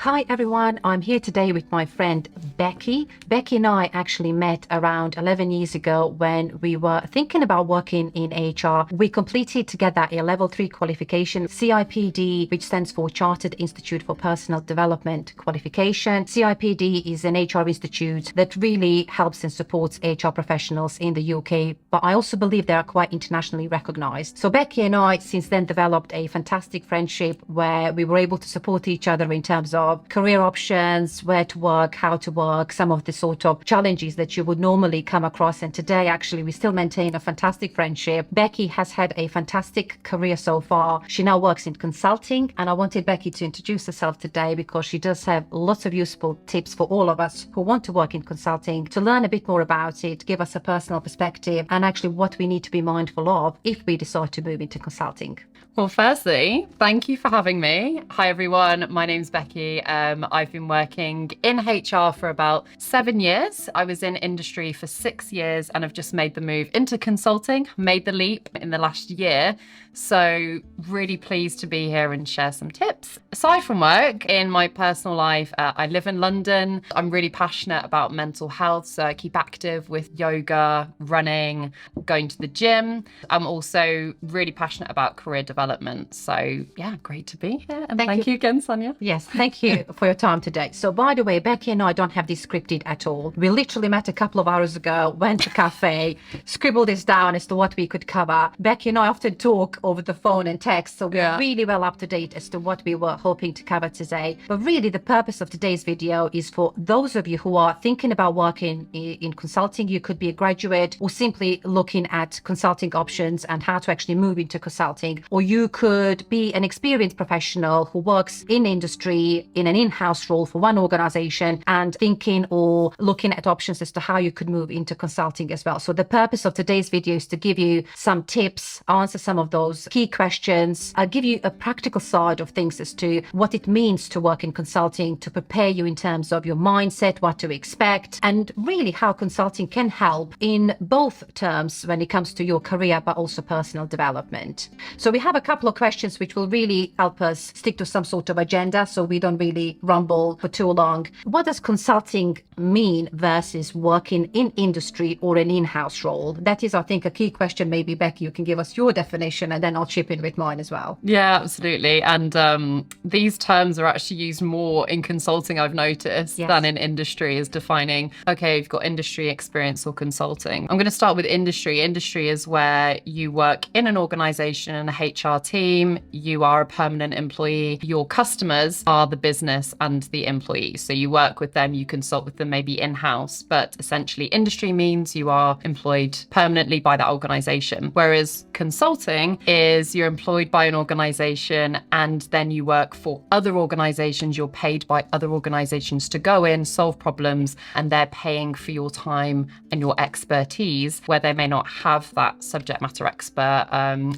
Hi everyone, I'm here today with my friend Becky. Becky and I actually met around 11 years ago when we were thinking about working in HR. We completed together a level 3 qualification, CIPD, which stands for Chartered Institute for Personal Development Qualification. CIPD is an HR institute that really helps and supports HR professionals in the UK, but I also believe they are quite internationally recognized. So Becky and I since then developed a fantastic friendship where we were able to support each other in terms of career options, where to work, how to work, some of the sort of challenges that you would normally come across. And today, actually, we still maintain a fantastic friendship. Becky has had a fantastic career so far. She now works in consulting, and I wanted Becky to introduce herself today because she does have lots of useful tips for all of us who want to work in consulting, to learn a bit more about it, give us a personal perspective, and actually what we need to be mindful of if we decide to move into consulting. Well, firstly, thank you for having me. Hi, everyone. My name's Becky. I've been working in HR for about 7 years. I was in industry for 6 years and I've just made the move into consulting, made the leap in the last year. So really pleased to be here and share some tips. Aside from work, in my personal life, I live in London. I'm really passionate about mental health, so I keep active with yoga, running, going to the gym. I'm also really passionate about career development. So yeah, great to be here. And thank you again, Sonia. Yes, thank you for your time today. So by the way, Becky and I don't have this scripted at all. We literally met a couple of hours ago, went to a cafe, scribbled this down as to what we could cover. Becky and I often talk over the phone and text, so we're really well up to date as to what we were hoping to cover today. But really the purpose of today's video is for those of you who are thinking about working in consulting. You could be a graduate or simply looking at consulting options and how to actually move into consulting, or you could be an experienced professional who works in industry in an in-house role for one organization and thinking or looking at options as to how you could move into consulting as well. So the purpose of today's video is to give you some tips, answer some of those key questions. I'll give you a practical side of things as to what it means to work in consulting, to prepare you in terms of your mindset, what to expect, and really how consulting can help in both terms when it comes to your career, but also personal development. So we have a couple of questions which will really help us stick to some sort of agenda so we don't really rumble for too long. What does consulting mean versus working in industry or an in-house role? That is, I think, a key question. Maybe Becky, you can give us your definition and then I'll chip in with mine as well. Yeah, absolutely. And these terms are actually used more in consulting, I've noticed, than in industry, as defining, okay, you've got industry experience or consulting. I'm going to start with industry. Industry is where you work in an organization and a HR team. You are a permanent employee. Your customers are the business and the employees. So you work with them, you consult with them, maybe in-house, but essentially industry means you are employed permanently by that organization. Whereas consulting is you're employed by an organization and then you work for other organizations. You're paid by other organizations to go in, solve problems, and they're paying for your time and your expertise where they may not have that subject matter expert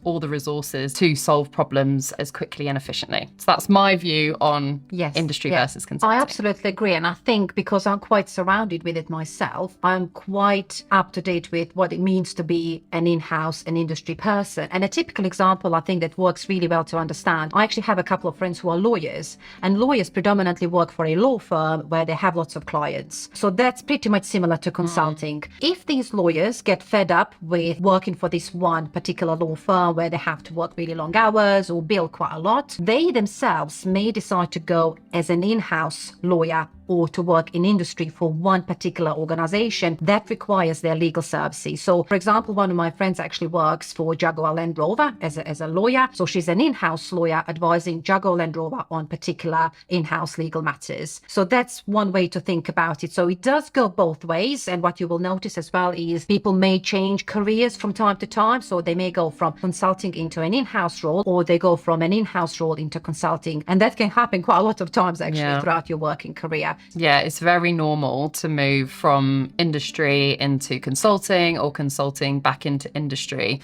or the resources to solve problems as quickly and efficiently. So that's my view on industry versus consulting. I absolutely agree. And I think because I'm quite surrounded with it myself, I'm quite up to date with what it means to be an in-house, an industry person. And a typical example, I think, that works really well to understand. I actually have a couple of friends who are lawyers, and lawyers predominantly work for a law firm where they have lots of clients. So that's pretty much similar to consulting. If these lawyers get fed up with working for this one particular law firm where they have to work really long hours or bill quite a lot, they themselves may decide to go as an in-house lawyer or to work in industry for one particular organization that requires their legal services. So, for example, one of my friends actually works for Jaguar Land Rover as a lawyer. So she's an in-house lawyer advising Jaguar Land Rover on particular in-house legal matters. So that's one way to think about it. So it does go both ways. And what you will notice as well is people may change careers from time to time. So they may go from consulting into an in-house role, or they go from an in-house role into consulting. And that can happen quite a lot of times actually throughout your working career. Yeah, it's very normal to move from industry into consulting or consulting back into industry,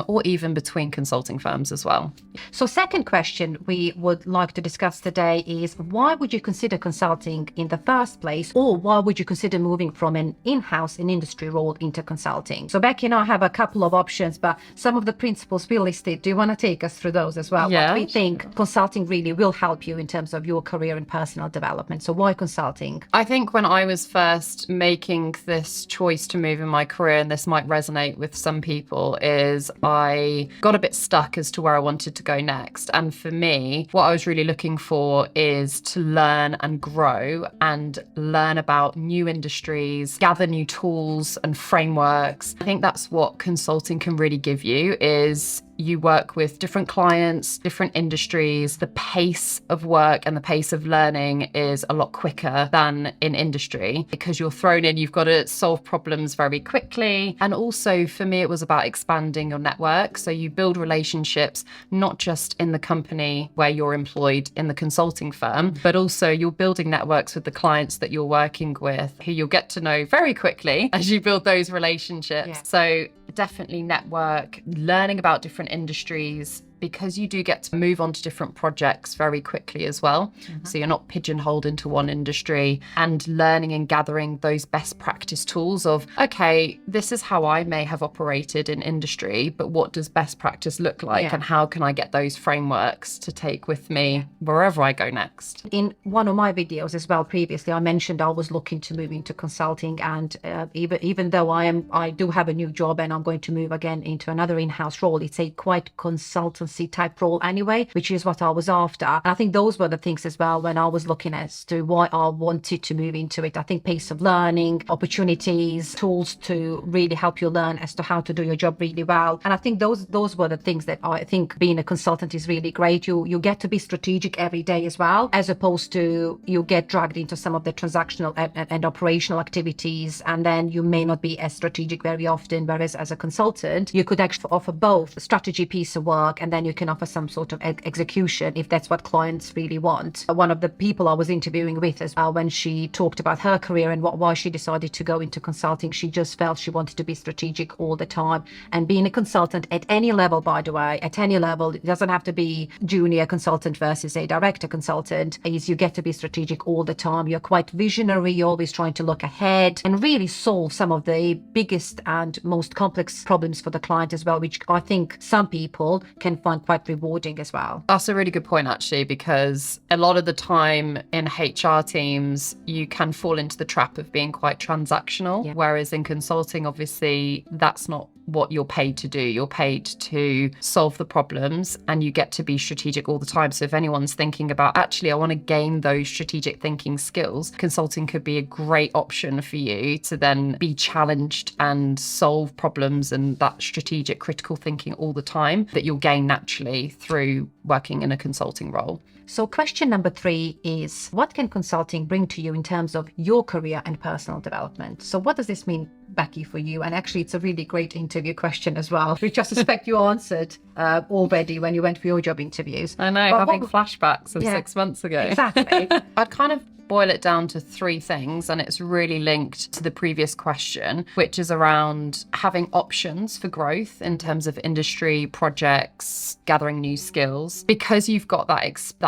or even between consulting firms as well. So second question we would like to discuss today is, why would you consider consulting in the first place, or why would you consider moving from an in-house and industry role into consulting? So Becky and I have a couple of options, but some of the principles we listed, do you want to take us through those as well? Yeah. What we think consulting really will help you in terms of your career and personal development. So why consulting? I think when I was first making this choice to move in my career, and this might resonate with some people, is I got a bit stuck as to where I wanted to go next. And for me, what I was really looking for is to learn and grow and learn about new industries, gather new tools and frameworks. I think that's what consulting can really give you, is you work with different clients, different industries. The pace of work and the pace of learning is a lot quicker than in industry, because you're thrown in, you've got to solve problems very quickly. And also for me, it was about expanding your network. So you build relationships, not just in the company where you're employed in the consulting firm, but also you're building networks with the clients that you're working with, who you'll get to know very quickly as you build those relationships. Yeah. So definitely network, learning about different industries, because you do get to move on to different projects very quickly as well. So you're not pigeonholed into one industry, and learning and gathering those best practice tools of, okay, this is how I may have operated in industry, but what does best practice look like? And how can I get those frameworks to take with me wherever I go next? In one of my videos as well previously, I mentioned I was looking to move into consulting, and even though I do have a new job and I'm going to move again into another in-house role, it's a quite consultancy type role anyway, which is what I was after. And I think those were the things as well when I was looking as to why I wanted to move into it. I think pace of learning, opportunities, tools to really help you learn as to how to do your job really well. And I think those were the things that I think being a consultant is really great. You get to be strategic every day as well, as opposed to you get dragged into some of the transactional and operational activities, and then you may not be as strategic very often. Whereas as a consultant, you could actually offer both a strategy piece of work, and then you can offer some sort of execution if that's what clients really want. One of the people I was interviewing with as well, when she talked about her career and why she decided to go into consulting, she just felt she wanted to be strategic all the time. And being a consultant at any level, by the way, at any level, it doesn't have to be junior consultant versus a director consultant, is you get to be strategic all the time. You're quite visionary. You're always trying to look ahead and really solve some of the biggest and most complex problems for the client as well, which I think some people can find quite rewarding as well. That's a really good point, actually, because a lot of the time in HR teams, you can fall into the trap of being quite transactional, whereas in consulting, obviously, that's not what you're paid to do. You're paid to solve the problems, and you get to be strategic all the time. So if anyone's thinking about, actually, I want to gain those strategic thinking skills, consulting could be a great option for you to then be challenged and solve problems and that strategic critical thinking all the time that you'll gain naturally through working in a consulting role. So question number 3 is, what can consulting bring to you in terms of your career and personal development? So what does this mean, Becky, for you? And actually, it's a really great interview question as well, which I suspect you answered already when you went for your job interviews. I know, but having flashbacks of 6 months ago. Exactly. I'd kind of boil it down to 3 things, and it's really linked to the previous question, which is around having options for growth in terms of industry, projects, gathering new skills, because you've got that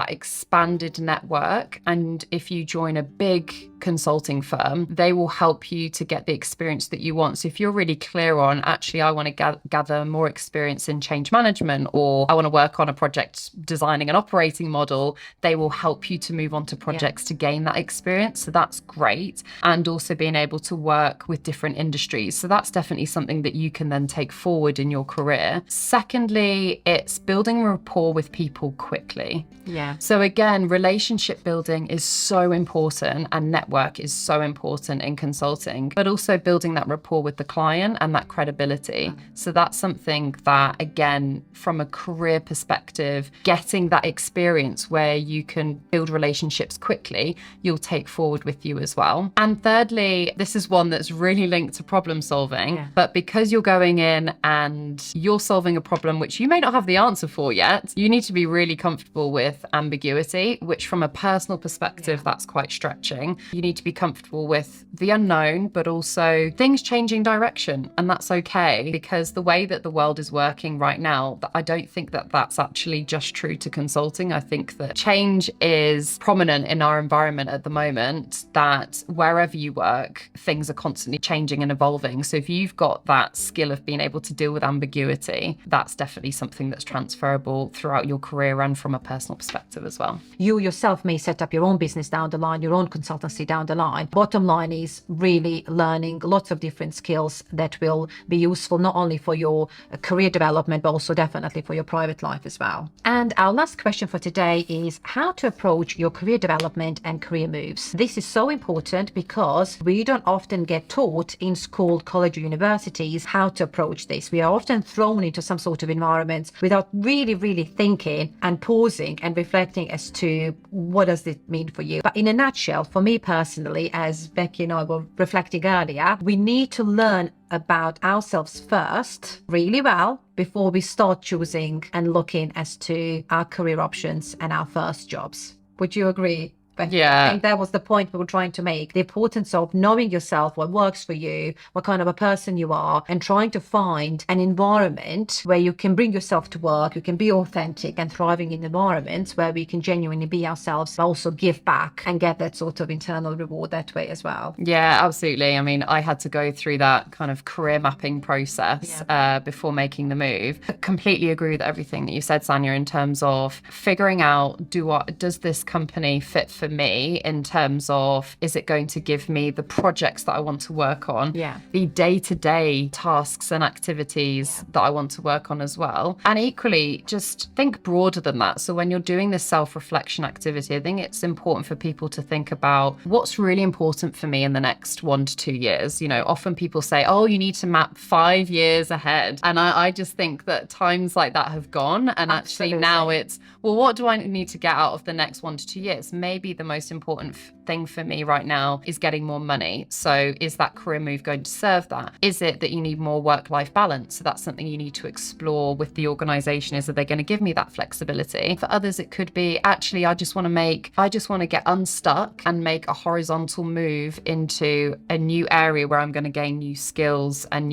expanded network. And if you join a big consulting firm, they will help you to get the experience that you want. So if you're really clear on, actually, I want to gather more experience in change management, or I want to work on a project designing an operating model, they will help you to move on to projects to gain that experience. So that's great. And also being able to work with different industries. So that's definitely something that you can then take forward in your career. Secondly, it's building rapport with people quickly. Yeah. So again, relationship building is so important, and networking network is so important in consulting, but also building that rapport with the client and that credibility. So that's something that, again, from a career perspective, getting that experience where you can build relationships quickly, you'll take forward with you as well. And thirdly, this is one that's really linked to problem solving, but because you're going in and you're solving a problem which you may not have the answer for yet, you need to be really comfortable with ambiguity, which from a personal perspective, that's quite stretching. You need to be comfortable with the unknown, but also things changing direction. And that's okay, because the way that the world is working right now, I don't think that that's actually just true to consulting. I think that change is prominent in our environment at the moment, that wherever you work, things are constantly changing and evolving. So if you've got that skill of being able to deal with ambiguity, that's definitely something that's transferable throughout your career and from a personal perspective as well. You yourself may set up your own business down the line, your own consultancy down the line. Bottom line is really learning lots of different skills that will be useful not only for your career development, but also definitely for your private life as well. And our last question for today is how to approach your career development and career moves. This is so important because we don't often get taught in school, college, or universities how to approach this. We are often thrown into some sort of environment without really thinking and pausing and reflecting as to what does it mean for you. But in a nutshell, for me personally, as Becky and I were reflecting earlier, we need to learn about ourselves first really well before we start choosing and looking as to our career options and our first jobs. Would you agree? Yeah. I think that was the point we were trying to make. The importance of knowing yourself, what works for you, what kind of a person you are, and trying to find an environment where you can bring yourself to work, you can be authentic and thriving in environments where we can genuinely be ourselves, but also give back and get that sort of internal reward that way as well. Yeah, absolutely. I mean, I had to go through that kind of career mapping process before making the move. I completely agree with everything that you said, Sanya, in terms of figuring out, does this company fit for me in terms of, is it going to give me the projects that I want to work on, the day-to-day tasks and activities that I want to work on as well. And equally, just think broader than that. So when you're doing this self-reflection activity, I think it's important for people to think about what's really important for me in the next 1 to 2 years. You know, often people say, oh, you need to map 5 years ahead. And I just think that times like that have gone. And actually now it's, well, what do I need to get out of the next 1 to 2 years? Maybe the most important thing for me right now is getting more money. So is that career move going to serve that? Is it that you need more work-life balance? So that's something you need to explore with the organization. Is that they're going to give me that flexibility? For others, it could be, actually, I just want to get unstuck and make a horizontal move into a new area where I'm going to gain new skills and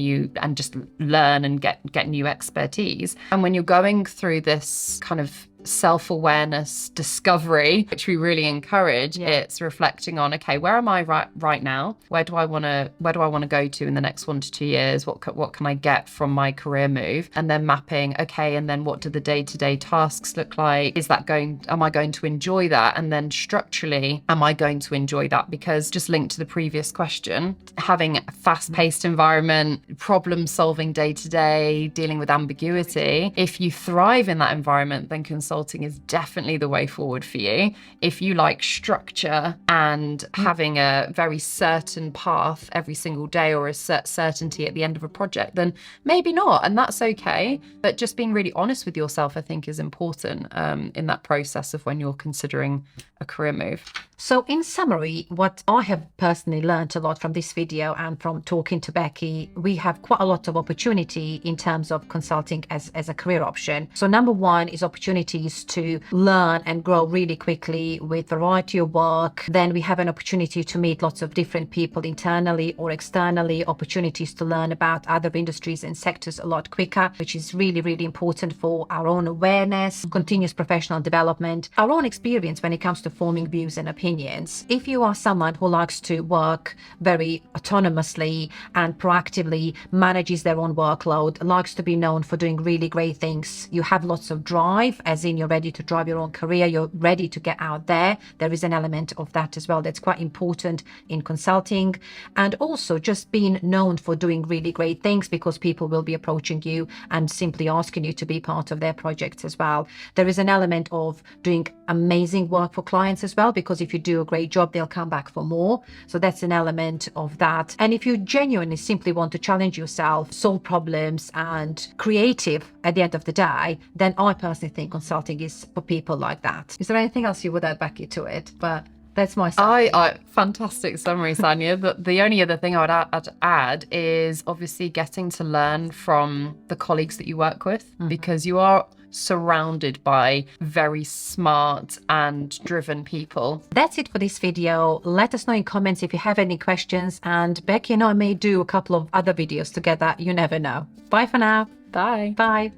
just learn and get new expertise. And when you're going through this kind of self-awareness discovery, which we really encourage, it's reflecting on, okay, where am I right now? Where do I want to go to in the next 1 to 2 years? What can I get from my career move? And then mapping, okay, and then what do the day-to-day tasks look like? Am I going to enjoy that? And then structurally, am I going to enjoy that? Because just linked to the previous question, having a fast-paced environment, problem solving day-to-day, dealing with ambiguity, if you thrive in that environment, then consulting is definitely the way forward for you. If you like structure and having a very certain path every single day or a certainty at the end of a project, then maybe not, and that's okay. But just being really honest with yourself, I think, is important in that process of when you're considering a career move. So in summary, what I have personally learned a lot from this video and from talking to Becky, we have quite a lot of opportunity in terms of consulting as a career option. So number one is opportunities to learn and grow really quickly with variety of work. Then we have an opportunity to meet lots of different people internally or externally, opportunities to learn about other industries and sectors a lot quicker, which is really important for our own awareness, continuous professional development, our own experience when it comes to forming views and opinions. If you are someone who likes to work very autonomously and proactively, manages their own workload, likes to be known for doing really great things, you have lots of drive, as in discipline, you're ready to drive your own career, you're ready to get out there. There is an element of that as well that's quite important in consulting. And also just being known for doing really great things, because people will be approaching you and simply asking you to be part of their projects as well. There is an element of doing amazing work for clients as well, because if you do a great job, they'll come back for more. So that's an element of that. And if you genuinely simply want to challenge yourself, solve problems, and creative at the end of the day, then I personally think consulting is for people like that. Is there anything else you would add, Becky, to it? But that's my summary. Fantastic summary, Sanya. The only other thing I would add is obviously getting to learn from the colleagues that you work with, because you are surrounded by very smart and driven people. That's it for this video. Let us know in comments if you have any questions, and Becky and I may do a couple of other videos together. You never know. Bye for now. Bye. Bye.